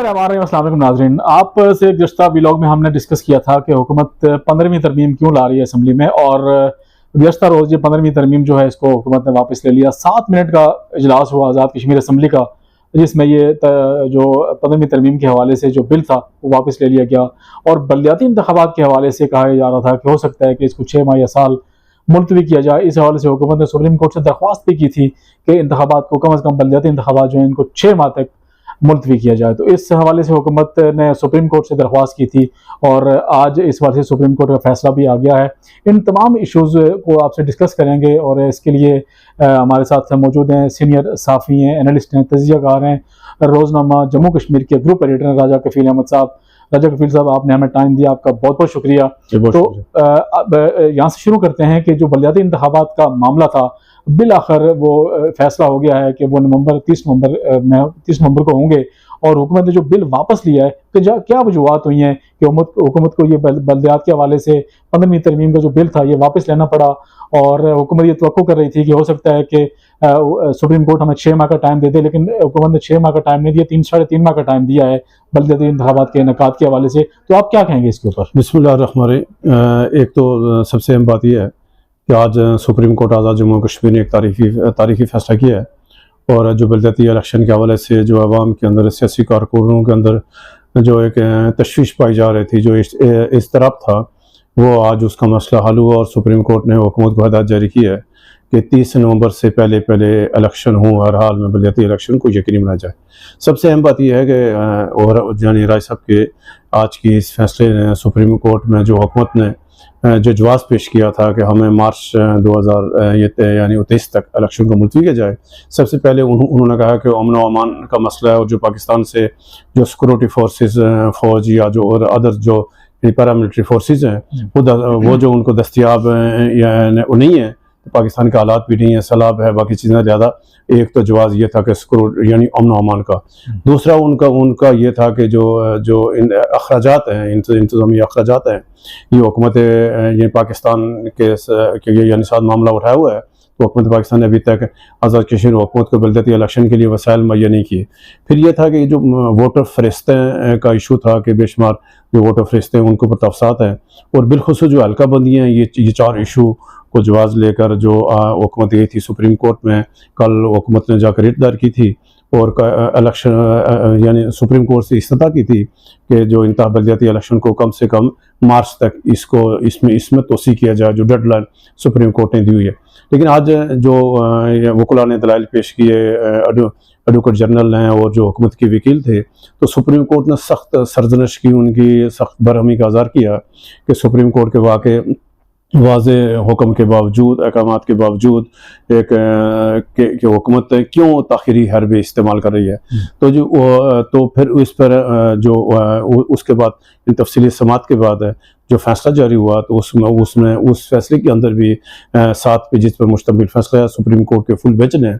अस्सलाम नाजरीन, आप से गुज़श्ता व्लॉग में हमने डिस्कस किया था कि हुकूमत 15वीं तरमीम क्यों ला रही है असम्बली में। और गुज़श्ता रोज़ ये 15वीं तरमीम जो है इसको हुकूमत ने वापस ले लिया। 7 मिनट का इजलास हुआ आज़ाद कश्मीर असम्बली का, जिसमें ये जो 15वीं तरमीम के हवाले से जो बिल था वो वापस ले लिया गया। और बलदियाती इंतखाबात के हवाले से कहा जा रहा था कि हो सकता है कि इसको 6 माह या साल मुलतवी किया जाए। इस हवाले से हुकूमत ने सुप्रीम कोर्ट से दरख्वास्त भी की थी कि इंतखाबात को कम अज़ कम बलदियाती इंतखाबात जो है इनको 6 माह तक मुलतवी किया जाए। तो इस हवाले से हुकूमत ने सुप्रीम कोर्ट से दरख्वास्त की थी और आज इस हवाले से सुप्रीम कोर्ट का फैसला भी आ गया है। इन तमाम इशूज़ को आपसे डिस्कस करेंगे और इसके लिए हमारे साथ मौजूद हैं सीनियर साफ़ी हैं, एनालिस्ट हैं, तजियाकार हैं, रोज़नामा जम्मू कश्मीर के ग्रुप एडिटर हैं राजा कफ़ील अहमद साहब। राजा कफ़ील साहब, आपने हमें टाइम दिया, आपका बहुत बहुत शुक्रिया। तो अब यहाँ से शुरू करते हैं कि जो बलदियाती इंतखाबात का मामला था, बिल आखिर वो फैसला हो गया है कि वो 30 नवंबर को होंगे। और हुकूमत ने जो बिल वापस लिया है कि क्या वजूहत हुई हैं कि हुकूमत को ये बलदियात के हवाले से 15वीं तरमीम का जो बिल था ये वापस लेना पड़ा। और हुकूमत ये तवक्को कर रही थी कि हो सकता है कि सुप्रीम कोर्ट हमें 6 माह का टाइम दे दे, लेकिन हुकूमत ने 6 माह का टाइम नहीं दिया, 3-3.5 माह का टाइम दिया है बलदियाती इंतखाबात के इनेकाद के हवाले से। तो आप क्या कहेंगे इसके ऊपर? बिस्मिल्लाहिर्रहमानिर्रहीम। एक तो सबसे अहम बात यह है कि आज सुप्रीम कोर्ट आज़ाद जम्मू कश्मीर ने एक तारीखी फैसला किया है। और जो बलदियाती इलेक्शन के हवाले से जो अवाम के अंदर, सियासी कारकुनों के अंदर जो एक तशवीश पाई जा रही थी, जो इस तरफ था, वो आज उसका मसला हल हुआ। और सुप्रीम कोर्ट ने हुकूमत को हदायत जारी की है कि 30 नवंबर से पहले इलेक्शन हो, हर हाल में बलदियाती इलेक्शन को यकीनी बनाया जाए। सबसे अहम बात यह है कि और जानी राय साहब के आज की इस फैसले ने सुप्रीम कोर्ट में जो हुकूमत ने जो जवाब पेश किया था कि हमें मार्च 2023 तक इलेक्शन को मुलतवी किया जाए। सबसे पहले उन्होंने कहा कि अमन व अमान का मसला है और जो पाकिस्तान से जो सिक्योरिटी फोर्सेस, फौज या जो और अदर जो पैरामिलिट्री फोर्सेस हैं वो जो उनको दस्तियाब वो नहीं है, तो पाकिस्तान के हालात भी नहीं है, सैलाब है, बाकी चीज़ें ज़्यादा। एक तो जवाब ये था कि यानी अमन अमान का। दूसरा उनका ये था कि जो अखराजात हैं, इंतज़ामी अखराजात हैं, ये हुकूमत ये पाकिस्तान के यानी साथ मामला उठाया हुआ है। तो हुकूमत पाकिस्तान ने अभी तक आज़ाद कश्मीर हुकूमत को बलदियाती इलेक्शन के लिए वसाइल मुहैया नहीं किए। फिर ये था कि जो वोटर फरिश्ते का इशू था कि बेशुमार जो वोटर फरिश्ते हैं उनको पर तफसात हैं। और बिलखुसूस जो हल्का बंदियाँ हैं, ये 4 इशू को जवाब लेकर जो हुकूमत गई थी सुप्रीम कोर्ट में। कल हुकूमत ने जाकर रिट दायर की थी और इलेक्शन यानी सुप्रीम कोर्ट से इस्तदा की थी कि जो बलदियाती इलेक्शन को कम से कम मार्च तक इसमें तोसी किया जाए, जो डेडलाइन सुप्रीम कोर्ट ने दी हुई है। लेकिन आज जो वकुला ने दलाइल पेश किए, एडवोकेट जनरल हैं और जो हुकूमत के वकील थे, तो सुप्रीम कोर्ट ने सख्त सरजनश की, उनकी सख्त बरहमी का इज़हार किया कि सुप्रीम कोर्ट के वाक़े वाज़े हुक्म के बावजूद, अहकामात के बावजूद कि हुकूमत क्यों ताख़िरी हरबे इस्तेमाल कर रही है। तो फिर इस पर जो उसके बाद इन तफसीली समात के बाद जो फैसला जारी हुआ, तो उसमें उस फैसले के अंदर भी 7 पेजेस पर मुश्तमिल फैसला है सुप्रीम कोर्ट के फुल बेंच ने।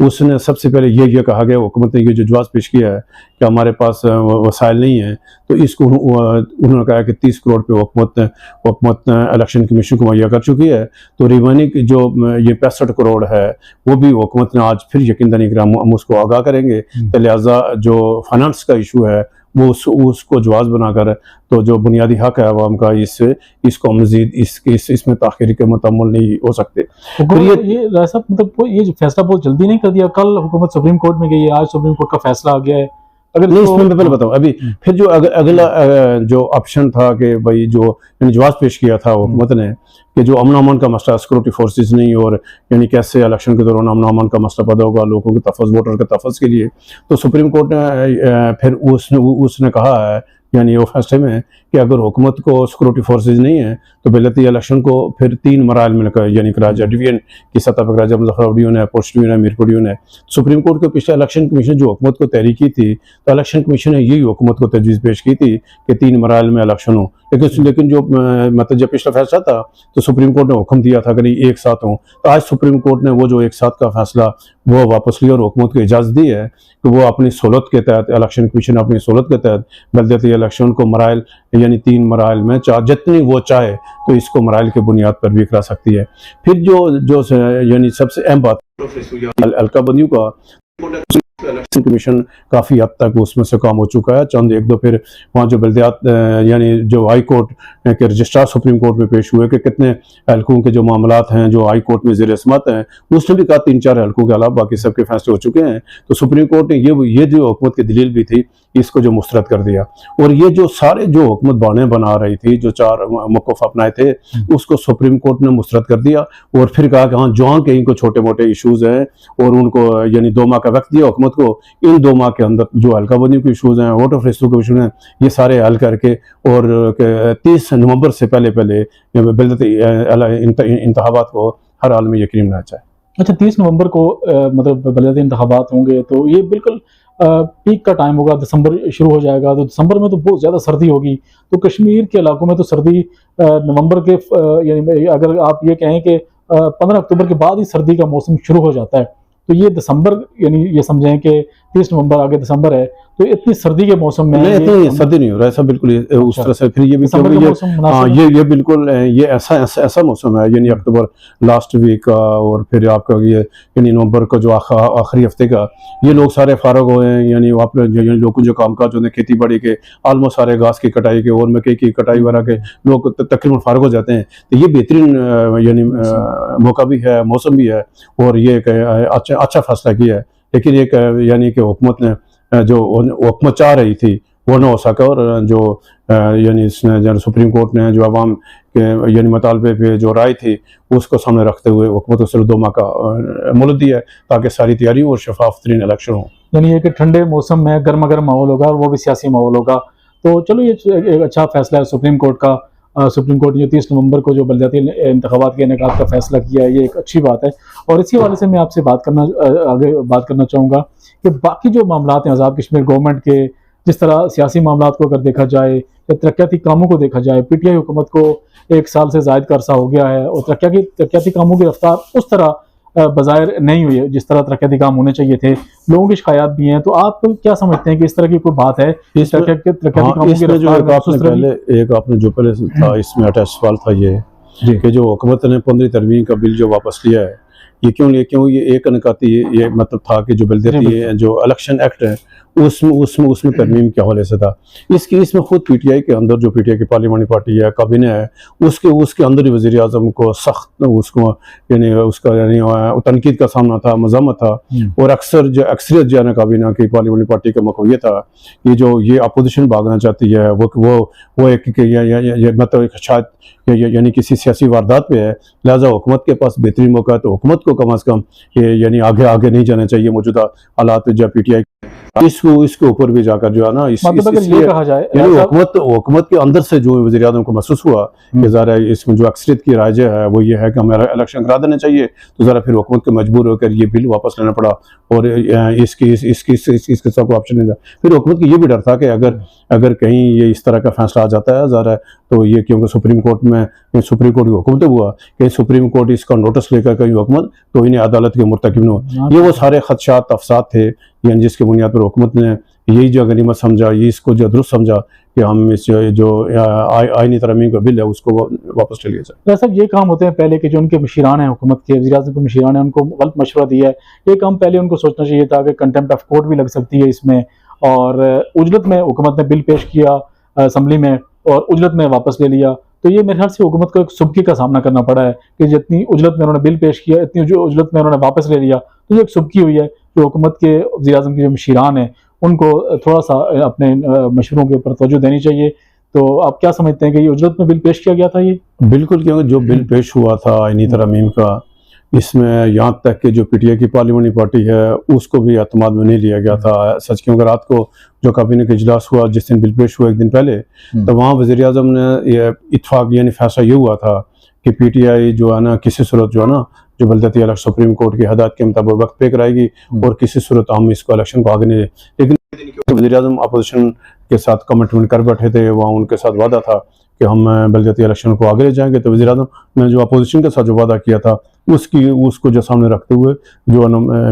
उसने सबसे पहले ये कहा गया, हुकूमत ने ये जो जवाब पेश किया है कि हमारे पास वसाइल नहीं है, तो इसको उन्होंने कहा कि 30 करोड़ पे हुकूमत इलेक्शन कमीशन को मुहैया कर चुकी है। तो रिमेनिंग जो ये 65 करोड़ है वो भी हुकूमत ने आज फिर यकीन दहानी कि हम उसको आगाह करेंगे। तो लिहाजा जो फाइनेंस का इशू है वो उसको जवाब बनाकर तो जो बुनियादी हक है आवाम का, इसको मजीद इसमें ताख़ीर के मुतम्मल नहीं हो सकते। फिर ये मतलब ये फैसला बहुत जल्दी नहीं कर दिया? कल हुकूमत सुप्रीम कोर्ट में गई है, आज सुप्रीम कोर्ट का फैसला आ गया है। अगर नहीं, इसमें मैं पहले बताऊँ अभी। फिर जो अगला जो ऑप्शन था कि भाई जो जवाब पेश किया था हुकूमत ने कि जो अमन अमान का मसला, सिक्योरिटी फोर्सेस नहीं, और यानी कैसे इलेक्शन के दौरान अमन अमान का मसला पैदा होगा लोगों के तहफ़्फ़ुज़, वोटर के तहफ़्फ़ुज़ के लिए। तो सुप्रीम कोर्ट ने फिर उसने कहा है यानी वो फैसले में कि अगर हुकूमत को सिक्योरिटी फोर्सेज नहीं है तो बलदियाती इलेक्शन को फिर 3 मराइल में यानी कराया जाए। डिवीजन की सतह पर कराया जाए, मुज़फ़्फ़राबाद डिवीजन है, पोस्ट डिवीजन है, मीरपुर डिवीजन है। सुप्रीम कोर्ट के पिछले इलेक्शन कमीशन जो हुकूमत को तहरीक की थी, तो इलेक्शन कमीशन ने यही हुकूमत को तजवीज़ पेश की थी कि 3 मराइल में इलेक्शन हो। लेकिन जो मतलब जब पिछला फैसला था तो सुप्रीम कोर्ट ने हुक्म दिया था कि नहीं एक साथ हो। तो आज सुप्रीम कोर्ट ने वो जो एक साथ का फैसला वो वापस लिया और हुकूमत को इजाज़त दी है कि वो अपनी सहूलत के तहत, इलेक्शन कमीशन अपनी सहूलत के तहत बलदियाती इलेक्शन को मराइल यानी 3 मराइल में जितनी वो चाहे तो इसको मराइल के बुनियाद पर भी करा सकती है। फिर जो यानी सबसे अहम बात हल्का बंदियों का कमीशन काफ़ी हद तक उसमें से काम हो चुका है। चंद एक दो फिर वहाँ जो बल्दियात यानी जो हाई कोर्ट के रजिस्ट्रार सुप्रीम कोर्ट में पेश हुए कि कितने हल्कों के जो मामलात हैं जो हाई कोर्ट में ज़ेर समात हैं, उसने भी कहा 3-4 हल्कों के अलावा बाकी सबके फैसले हो चुके हैं। तो सुप्रीम कोर्ट ने ये जो हुकूमत की दलील भी थी इसको जो मुस्तरद कर दिया। और ये जो सारे जो हुकूमत बाने बना रही थी, जो 4 मौक़िफ़ अपनाए थे, उसको सुप्रीम कोर्ट ने मुस्तरद कर दिया और फिर कहा कि हाँ जहाँ के इनको छोटे मोटे इशूज़ हैं और उनको यानी 2 माह का वक्त दिया हुकूमत को, इन 2 माह के अंदर जो हल्का बंदी के इशूज़ हैं, वोट ऑफ रेस्टू के इशूज़ हैं, ये सारे हल करके और 30 नवंबर से पहले इंतखाबात को हर हाल में यकीनी बनाया जाए। अच्छा, 30 नवंबर को मतलब बलदियाती इंतखाबात होंगे तो ये बिल्कुल पीक का टाइम होगा, दिसंबर शुरू हो जाएगा, तो दिसंबर में तो बहुत ज़्यादा सर्दी होगी। तो कश्मीर के इलाकों में तो सर्दी नवंबर के यानी अगर आप ये कहें कि 15 अक्टूबर के बाद ही सर्दी का मौसम शुरू हो जाता है, तो ये दिसंबर यानी ये समझें कि 30 नवंबर आगे दिसंबर है, तो इतनी सर्दी के मौसम में नहीं, इतनी सर्दी नहीं हो रहा, ऐसा बिल्कुल उस तरह से फिर ये भी ये बिल्कुल ये ऐसा मौसम है यानी अक्टूबर लास्ट वीक का और फिर आपका ये यानी नवंबर को जो आखिरी हफ्ते का ये लोग सारे फारग हुए हैं, यानी आप लोगों जो कामकाज होते हैं खेती बाड़ी के ऑलमोस्ट सारे घास की कटाई के और मकई की कटाई वगैरह के लोग तकरीबन फारग हो जाते हैं। तो ये बेहतरीन यानी मौका भी है, मौसम भी है और ये एक अच्छा फैसला किया है। लेकिन एक यानी कि हुकूमत ने जो हुकूमत चाह रही थी वो ना हो सका और जो यानी सुप्रीम कोर्ट ने जो अवाम के यानी मुतालबे पे जो राय थी उसको सामने रखते हुए हुकूमत को सिर्फ 2 माह का मोहलत दिया है ताकि सारी तैयारी और शफाफ तरीन इलेक्शन हो। यानी एक ठंडे मौसम में गर्मा गर्म माहौल होगा और वो भी सियासी माहौल होगा। तो चलो ये एक अच्छा फैसला है सुप्रीम कोर्ट का। सुप्रीम कोर्ट ने 30 नवंबर को जो बलदियाती इंतखाबात के इनेकाद का फैसला किया है, ये एक अच्छी बात है। और इसी हवाले से मैं आपसे आगे बात करना चाहूँगा कि बाकी जो मामलात हैं आज़ाद कश्मीर गवर्नमेंट के, जिस तरह सियासी मामलात को अगर देखा जाए या तरक्याती कामों को देखा जाए, PTI हुकूमत को 1 साल से ज़ायद का अरसा हो गया है और तरक्याती कामों की रफ्तार उस तरह बज़ाहिर नहीं हुई है जिस तरह तरक्याती काम होने चाहिए थे। लोगों की शिकायत भी हैं, तो आप क्या समझते हैं कि इस तरह की कोई बात है इसमें जो पहले था इसमें अटैच सवाल था ये कि जो हुकूमत ने 15वीं तरमीम का बिल जो वापस लिया है ये क्यों ये एक नकाती ये मतलब था कि जो बल्दियाती जो इलेक्शन एक्ट है उसमें तरमीम के हवाले से था। इसमें खुद PTI के अंदर जो PTI की पार्लियामानी पार्टी है काबीना है उसके अंदर ही वज़ीर आज़म को सख्त उसको यानी तनकीद का सामना था, मज़म्मत था और अक्सरियत जो है ना काबीना की पार्लियामानी पार्टी का मकसद ये था कि जो ये अपोजिशन भागना चाहती है वो एक मतलब शायद यानी किसी सियासी वारदात पे है, लिहाजा हुकूमत के पास बेहतरीन मौका है तो हुकूमत को कम अज़ कम यानी आगे नहीं जाना चाहिए मौजूदा हालात जो PTI इसके ऊपर भी जाकर जो है ना ये कहा जाए हुकूमत के अंदर से जो वज़ीर आज़म को महसूस हुआ कि ज़रा इसमें जो अक्सरियत की राय है वो ये है कि हमें इलेक्शन करा देना चाहिए, तो ज़रा फिर हुकूमत को मजबूर होकर ये बिल वापस लेना पड़ा और इसके सबको ऑप्शन नहीं था। फिर हुकूमत की ये भी डर था कि अगर कहीं ये इस तरह का फैसला आ जाता है ज़रा तो ये क्योंकि सुप्रीम कोर्ट की हुकूमत हुआ कि सुप्रीम कोर्ट इसका नोटिस लेकर कहीं हुकूमत तो इन्हें अदालत के मुर्तकिब न हो, ये वो सारे खदशात अफसाद थे यानी जिसके बुनियाद पर हुकूमत ने यही जो गनीमत समझा, ये इसको जो दुरुस्त समझा कि हम इस जो आईनी तरमीम का बिल है उसको वापस ले लिया जाए। सब ये काम होते हैं पहले के जो उनके मशीरान हैं हुकूमत के, वज़ीर आज़म के मशीरान हैं, उनको गलत मशवरा दिया है। ये काम पहले उनको सोचना चाहिए था कि कंटेम्प्ट ऑफ कोर्ट भी लग सकती है इसमें। और उजलत में हुकूमत ने बिल पेश किया असम्बली में और उजलत में वापस ले लिया, तो ये मेरे ख्याल से हुकूमत को एक सुबकी का सामना करना पड़ा है कि जितनी उजलत में उन्होंने बिल पेश किया इतनी जो उजलत में उन्होंने वापस ले लिया, तो ये एक सुबकी हुई है। जो हुकूमत के वज़ीर आज़म के जो मशीरान हैं उनको थोड़ा सा अपने मशवरों के ऊपर तवज्जो देनी चाहिए। तो आप क्या समझते हैं कि ये उजलत में बिल पेश किया गया था? ये बिल्कुल, क्योंकि जो बिल पेश हुआ था आईनी तरमीम का इसमें यहाँ तक कि जो PTI की पार्लियामानी पार्टी है उसको भी एतमाद में नहीं लिया गया था। सच क्योंकि रात को जो काबीना का इजलास हुआ जिस दिन बिल पेश हुआ एक दिन पहले, तो वहाँ वज़ीर आज़म ने ये इत्फाक यानी फैसला ये हुआ था कि PTI जो है ना किसी सूरत जो है ना जो बल्दियाती इलेक्शन सुप्रीम कोर्ट की हदायत के मुताबिक वक्त पे कराएगी और किसी सूरत हम इसको इलेक्शन को आगे नहीं। लेकिन वज़ीर आज़म अपोजिशन के साथ कमिटमेंट कर बैठे थे, वहाँ उनके साथ वादा था कि हम बल्दियाती इलेक्शन को आगे ले जाएंगे। तो वज़ीर आज़म ने जो अपोजिशन के साथ जो वादा किया था उसको जो सामने रखते हुए जो है ना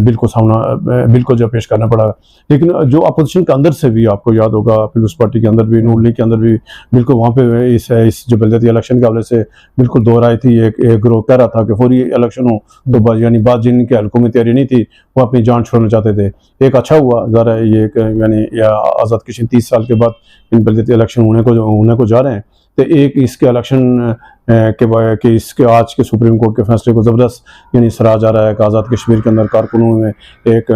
बिल को जो पेश करना पड़ा। लेकिन जो अपोजिशन के अंदर से भी आपको याद होगा, पीपल्स पार्टी के अंदर भी, नून लीग के अंदर भी बिल्कुल वहाँ पे इस जो बलदियाती इलेक्शन के हवाले से बिल्कुल दोहराई थी। एक ग्रोह कह रहा था कि फौरी इलेक्शन हो तो यानी बात जिनके हल्कों में तैयारी नहीं थी वो अपनी जान छोड़ना चाहते थे। एक अच्छा हुआ ज़रा ये यानी आज़ाद कश्मीर 30 साल के बाद इन बलदियाती इलेक्शन होने को जा रहे हैं। तो एक इसके इलेक्शन के इसके आज के सुप्रीम कोर्ट के फैसले को ज़बरदस्त यानी सराहा जा रहा है कि आज़ाद कश्मीर के अंदर कारकुनों में एक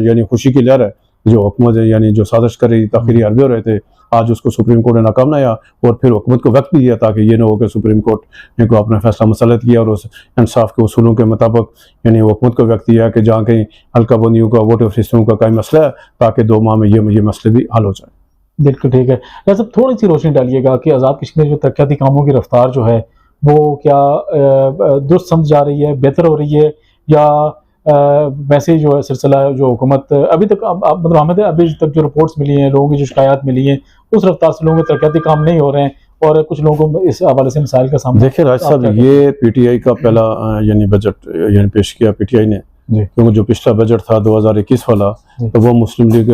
यानी खुशी की लहर है। जो हुकूमत यानी जो साजिश कर रही ताखिरी हरबे हो रहे थे, आज उसको सुप्रीम कोर्ट ने नाकाम बनाया और फिर हुकूमत को वक्त भी दिया ताकि ये ना हो कि सुप्रीम कोर्ट ने को अपना फैसला मसलत किया और उस इंसाफ के उसूलों के मुताबिक यानी हुकूमत को वक्त दिया कि जहाँ कहीं हल्का बंदियों का वोट सिस्टम का कोई मसला है ताकि 2 माह में ये मसले भी हल हो जाए। बिल्कुल ठीक है। डॉक्टर साहब थोड़ी सी रोशनी डालिएगा कि आज़ाद कश्मीर में तरक्याती कामों की रफ्तार जो है वो क्या दुरुस्त समझ जा रही है, बेहतर हो रही है, या वैसे ही जो है सिलसिला जो हुकूमत अभी तक मतलब हमें अभी तक जो रिपोर्ट्स मिली हैं, लोगों की जो शिकायत मिली हैं, उस रफ्तार से लोगों के तरक्याती काम नहीं हो रहे हैं और कुछ लोगों को इस हवाले से मिसाइल का सामना। देखिए राज साहब, ये पीटीआई का पहला यानी बजट यानी पेश किया पीटीआई ने, क्योंकि जो पिछला बजट था 2021 वाला तो वो मुस्लिम लीग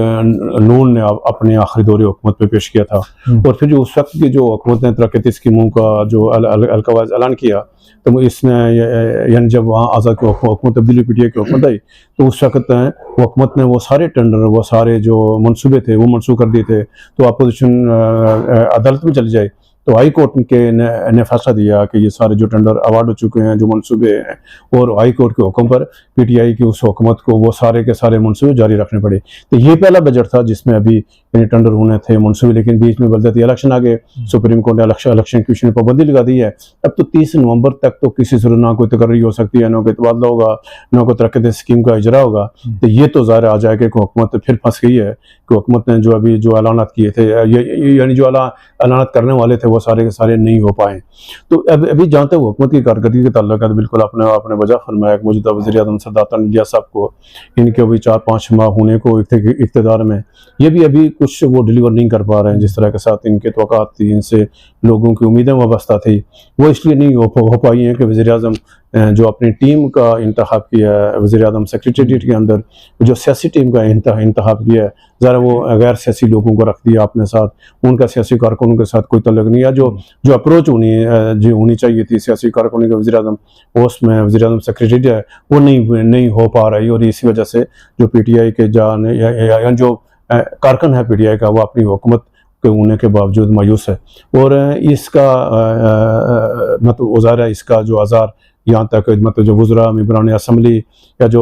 नून ने अपने आखिरी दौरे हुकूमत में पेश किया था। और फिर जो उस वक्त की जो हुकूमत ने तरक्याती स्कीमों का जो अलकवाज ऐलान किया तो इसने यानी जब वहाँ आज़ाद की हुकूमत तब्दीली पीटीआई की हुकूमत आई तो उस वक्त हुकूमत ने वो सारे टेंडर, वो सारे जो मनसूबे थे वो मनसूख कर दिए थे। तो अपोजिशन अदालत में चली जाए तो हाई कोर्ट ने फैसला दिया कि ये सारे जो टेंडर अवार्ड हो चुके हैं, जो मनसूबे हैं, और हाई कोर्ट के हुक्म पर पीटीआई की उस हुकूमत को वो सारे के सारे मनसूबे जारी रखने पड़े। तो ये पहला बजट था जिसमें अभी यानी टेंडर होने थे, मनसूबे, लेकिन बीच में बलदियाती इलेक्शन आ गए। सुप्रीम कोर्ट ने इलेक्शन कमीशन ने पाबंदी लगा दी है। अब तो 30 नवंबर तक तो किसी सूरत ना कोई तकर्री हो सकती है, ना कोई तबादला होगा, ना कोई तरक्याती स्कीम का इजरा होगा। तो ये तो ज़ाहिर आ जाएगा कि हुकूमत फिर फंस गई है कि हुकूमत ने जो अभी जो ऐलानात किए थे यानी जो ऐलानात करने वाले थे वो सारे के सारे नहीं हो पाए। तो अभी जहाँ तक हुकूमत की कारकर्दगी के ताल्लुक है, बिल्कुल आपने वजह फरमाया मौजूदा वज़ीर आज़म सरदार तानिया साहब को इनके अभी 4-5 माह होने को इक़्तिदार में ये भी अभी कुछ वो डिलीवर नहीं कर पा रहे हैं जिस तरह के साथ इनके तवक़्क़ात थी, इनसे लोगों की उम्मीदें वाबस्ता थी, वो इसलिए नहीं हो पाई हैं कि वज़ीर आज़म जो अपनी टीम का इंतखाब किया है वज़ीर आज़म सेक्रेटेरिएट के अंदर, जो सियासी टीम का इंतखाब किया है, ज़रा वो गैर सियासी लोगों को रख दिया अपने साथ, उनका सियासी कारकुनों के साथ कोई तल्लुक़ नहीं है। जो अप्रोच होनी चाहिए थी सियासी कारकुनों के वज़ीर आज़म पोस्ट में वज़ीर आज़म सेक्रेटेरिएट है वो नहीं हो पा रही, और इसी वजह से जो पीटीआई के जो कारकुन है पीटीआई का वो अपनी हुकूमत के होने के बावजूद मायूस है। और इसका मतलब ज़ाहिर इसका जो आज़ार यहाँ तक मतलब जो वज़रा मेंबरान असम्बली या जो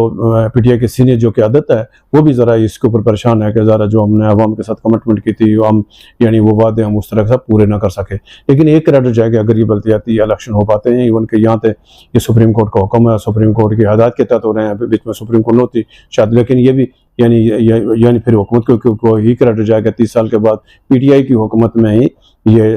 पीटीआई के सीनियर जो क़यादत है वो भी ज़रा इसके ऊपर परेशान है कि ज़रा जो हमने अवाम के साथ कमिटमेंट की थी हम यानी वो वादे हम उस तरह से पूरे ना कर सके। लेकिन एक क्रेडिट जाएगा अगर ये बल्दियाती इलेक्शन हो पाते हैं, इवन के यहाँ तक ये सुप्रीम कोर्ट का हुक्म है, सुप्रीम कोर्ट की हदायत के तहत हो रहे हैं, बीच में सुप्रीम कोर्ट होती शायद, लेकिन ये भी यानी फिर हुकूमत को ही क्रेडिट जाएगा 30 साल के बाद पीटीआई की हुकूमत में ही ये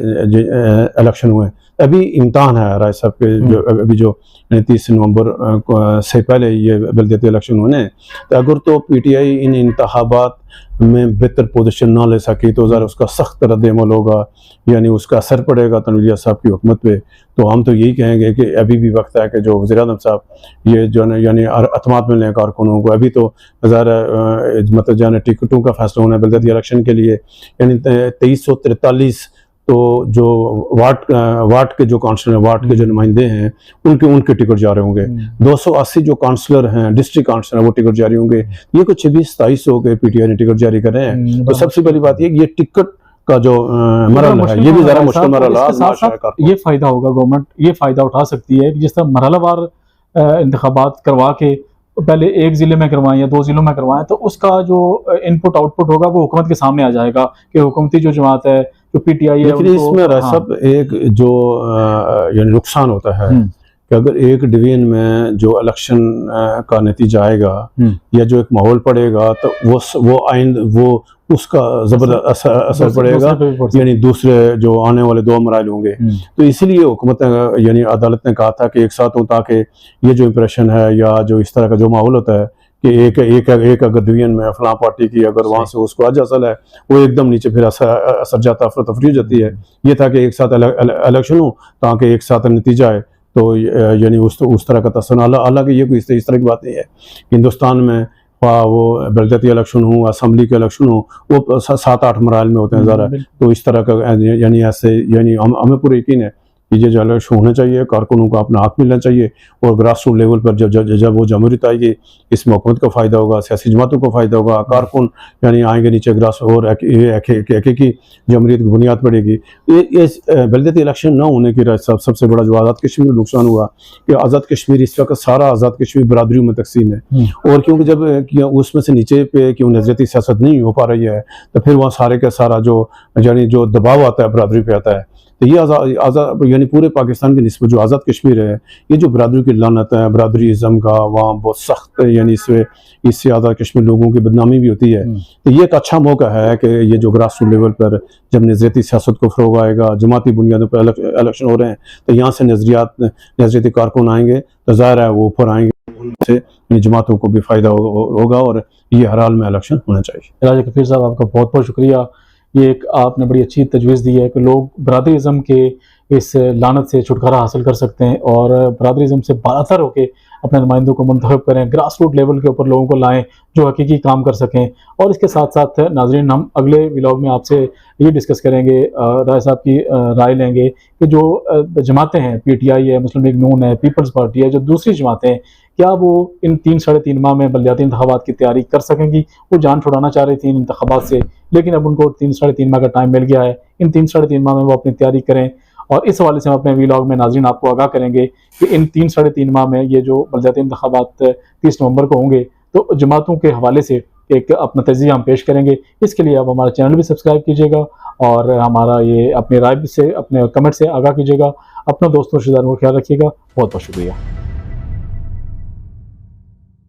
इलेक्शन हुए। अभी इम्तहान है राय साहब के जो अभी जो 30 नवंबर से पहले ये बल्दियाती इलेक्शन होने, तो अगर तो पीटीआई इन इंतखाबात में बेहतर पोजीशन ना ले सकी तो ज़रा उसका सख्त रद्द-ए-अमल होगा, यानी उसका असर पड़ेगा तनवीर साहब की हुकूमत पे। तो हम तो यही कहेंगे कि अभी भी वक्त है कि जो वज़ीर आज़म साहब ये जो है यानी अतमाद मिलने कारकुनों को, अभी तो ज़रा मतलब जो है टिकटों का फैसला होना है बल्दियाती इलेक्शन के लिए, यानी 2343 तो जो वार्ड के जो काउंसलर हैं, वार्ड के जो नुमाइंदे हैं उनके टिकट जारी होंगे। 280 जो काउंसलर हैं, डिस्ट्रिक्ट काउंसलर हैं, वो टिकट जारी होंगे। ये कुछ 26-27 हो गए पीटीआई ने टिकट जारी कर रहे हैं। तो सबसे बड़ी बात ये टिकट का जो मरहला है ये भी ज़रा मुश्किल मरहला है। ये फ़ायदा होगा, गवर्नमेंट ये फ़ायदा उठा सकती है कि जिस तरह मरहलावार इंतखाबात करवा के पहले एक ज़िले में करवाएं या 2 ज़िलों में करवाएं, तो उसका जो इनपुट आउटपुट होगा वो हुकूमत के सामने आ जाएगा कि हुकूमती जो जमात है, जो पीटीआई है, लेकिन इसमें सब एक जो यानी नुकसान होता है कि अगर एक डिवीजन में जो इलेक्शन का नतीजा आएगा या जो एक माहौल पड़ेगा तो वो उसका ज़बरदस्त असर पड़ेगा, यानी दूसरे जो आने वाले 2 मराइल होंगे। तो इसीलिए हुकूमत यानी अदालत ने कहा था कि एक साथ हो, ताकि ये जो इम्प्रेशन है या जो इस तरह का जो माहौल होता है कि एक अगर डिवीजन में फलां पार्टी की अगर वहाँ से उसको आज असल है वो एकदम नीचे फिर असर जाता, अफरा तफरी हो जाती है। ये था कि एक साथ इलेक्शन हो ताकि एक साथ नतीजा आए। तो यानी उस तरह का तस्वीर, हालांकि ये कोई इस तरह की बात नहीं है। हिंदुस्तान में वो बलदियाती इलेक्शन हो, असम्बली के इलेक्शन हो, वो 7-8 मराहल में होते हैं ज़रा। तो इस तरह का यानी ऐसे यानी हमें पूरा यकीन है कि ये जो इलेक्शन होने चाहिए, कारकुनों को अपना हक मिलना चाहिए, और ग्रास रूट लेवल पर जब वो जमहूरियत आएगी, इसमें हुकूमत को फ़ायदा होगा, सियासी जमातों को फ़ायदा होगा, कारकुन यानी आएंगे नीचे ग्रास, और एक की जमहूरियत की बुनियाद पड़ेगी। ये बलदियाती इलेक्शन न होने की सबसे बड़ा जो आज़ाद कश्मीर में नुकसान हुआ कि आज़ाद कश्मीर इस वक्त सारा आज़ाद कश्मीर बरादरियों में तकसीम है, और क्योंकि जब उसमें से नीचे पे क्यों नज़रियाती सियासत नहीं हो पा रही है, तो फिर वहाँ सारे का सारा जो यानी जो दबाव आता है बरादरी पे आता है। तो ये आज़ाद यानी पूरे पाकिस्तान की निस्बत जो आज़ाद कश्मीर है, ये जो बरादरी की लानत है, बरादरीज़म का वहाँ बहुत सख्त, यानी इससे आज़ाद कश्मीर लोगों की बदनामी भी होती है। तो ये एक अच्छा मौका है कि ये जो ग्रास रूट लेवल पर जब नज़रियाती सियासत को फ़रोग़ आएगा, जमाती बुनियादों पर इलेक्शन हो रहे हैं, तो यहाँ से नज़रियाती कारकुन आएंगे, तो ज़ाहिर है वो ऊपर आएंगे, उनसे जमातों को भी फ़ायदा होगा, और ये हर हाल में इलेक्शन होना चाहिए। राजा कफीर साहब, आपका बहुत बहुत शुक्रिया। ये एक आपने बड़ी अच्छी तजवीज़ दी है कि लोग बरादरीज़म के इस लानत से छुटकारा हासिल कर सकते हैं और बरादरीज़म से बालातर होकर अपने नुमाइंदों को मुंतखब करें, ग्रास रूट लेवल के ऊपर लोगों को लाएं जो हकीकी काम कर सकें। और इसके साथ साथ नाज़रीन, हम अगले व्लॉग में आपसे ये डिस्कस करेंगे, राय साहब की राय लेंगे कि जो जमातें हैं, PTI है, मुस्लिम लीग नून है, पीपल्स पार्टी है, जो दूसरी जमातें हैं, क्या वो इन 3-3.5 माह में बलदियाती इंतखाबात की तैयारी कर सकेंगी? वो जान छुड़ाना चाह रही थी इन इंतखाबात से, लेकिन अब उनको 3-3.5 माह का टाइम मिल गया है। इन 3-3.5 माह में वो अपनी तैयारी करें, और इस हवाले से हम अपने व्लॉग में नाज़रीन आपको आगाह करेंगे कि इन 3-3.5 माह में ये जो बलदियाती इंतखाबात 30 नवंबर को होंगे, तो जमातों के हवाले से एक अपना तजिया हम पेश करेंगे। इसके लिए आप हमारा चैनल भी सब्सक्राइब कीजिएगा, और हमारा ये अपनी राय से, अपने कमेंट से आगाह कीजिएगा। अपना दोस्तों रिश्तेदारों को ख्याल रखिएगा। बहुत बहुत शुक्रिया।